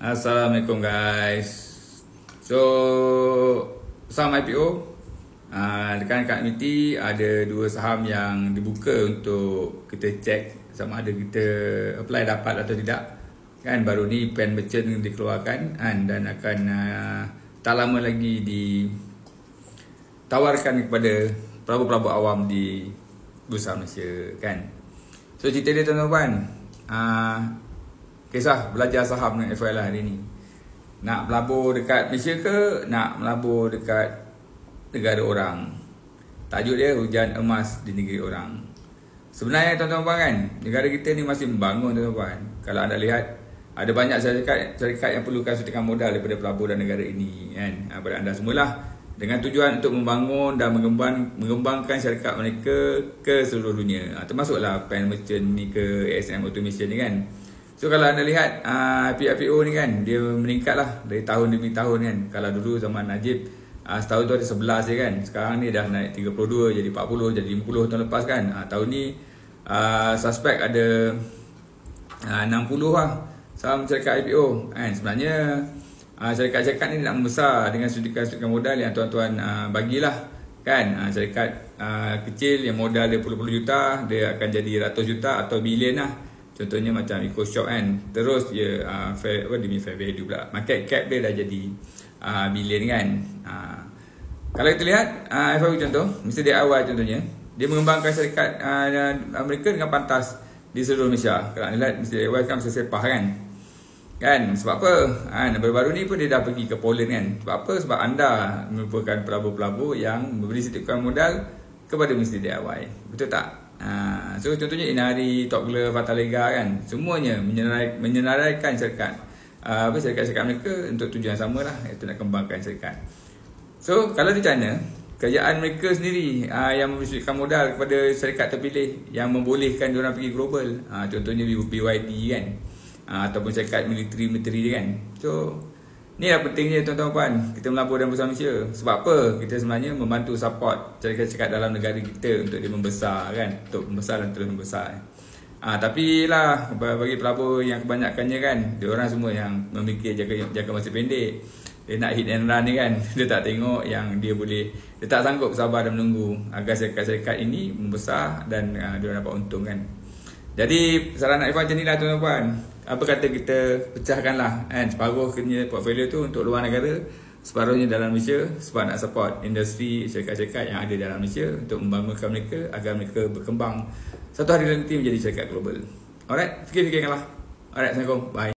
Assalamualaikum guys. So saham IPO, dekat MITI ada 2 saham yang dibuka untuk kita cek sama ada kita apply dapat atau tidak. Kan baru ni pen merchant dikeluarkan dan akan tak lama lagi ditawarkan kepada pelabur-pelabur awam di Bursa Malaysia kan. So cerita dia tuan-tuan, kisah belajar saham dengan FYL hari ni. Nak melabur dekat Malaysia ke nak melabur dekat negara orang? Tajuk dia hujan emas di negeri orang. Sebenarnya tuan-tuan kan, negara kita ni masih membangun tuan-tuan. Kalau anda lihat, ada banyak syarikat yang perlukan suntikan modal daripada pelabur dan negara ini kan. Pada anda semualah, dengan tujuan untuk membangun dan mengembangkan syarikat mereka ke seluruh dunia. Termasuklah pen merchant ni ke ASM Automation ni kan. So kalau anda lihat IPO ni kan, dia meningkat lah dari tahun demi tahun kan. Kalau dulu zaman Najib setahun tu ada 11 je kan. Sekarang ni dah naik 32 jadi 40 jadi 50 tahun lepas kan. Tahun ni suspek ada 60 lah saham syarikat IPO kan. Sebenarnya syarikat-syarikat ni nak membesar dengan suntikan modal yang tuan-tuan bagilah kan. Syarikat kecil yang modal dia puluh-puluh juta, dia akan jadi ratus juta atau bilion lah. Contohnya macam EcoShop kan. Terus dia fair value pula, market cap dia dah jadi bilion kan. Kalau kita lihat FAW contoh, Mr. DIY contohnya, dia mengembangkan syarikat mereka dengan pantas di seluruh Malaysia. Kalau anda lihat Mr. DIY kan Mr. Sepah kan. Sebab apa? Baru-baru ni pun dia dah pergi ke Poland kan. Sebab apa? Sebab anda merupakan pelabur-pelabur yang memberi suntikan modal kepada Mr. DIY. Betul tak? So contohnya Inari, Top Glove, Fatalega kan. Semuanya menyenaraikan syarikat syarikat-syarikat mereka untuk tujuan sama lah, iaitu nak kembangkan syarikat. So kalau ditanya, kerajaan mereka sendiri yang memberi suntikan modal kepada syarikat terpilih yang membolehkan diorang pergi global. Contohnya BYD kan. Ataupun syarikat militeri kan. So ni lah pentingnya tuan-tuan kita melabur dalam Bursa Malaysia. Sebab apa? Kita sebenarnya membantu support syarikat-syarikat dalam negara kita untuk dia membesar kan, untuk membesar dan terus membesar. Tapi lah bagi pelabur yang kebanyakannya kan, dia orang semua yang memikir jangka masa pendek. Dia nak hit and run ni kan. Dia tak tengok yang dia tak sanggup sabar dan menunggu agar syarikat-syarikat ini membesar dan dia dapat untung kan. Jadi saranan Ivan macam ni lah tuan-tuan. Apa kata kita pecahkanlah kan, separuh kerja portfolio tu untuk luar negara, separuhnya dalam Malaysia, sebab nak support industri syarikat-syarikat yang ada dalam Malaysia untuk membangunkan mereka agar mereka berkembang satu hari nanti menjadi syarikat global. Alright, fikir-fikirkanlah. Alright, Assalamualaikum, bye.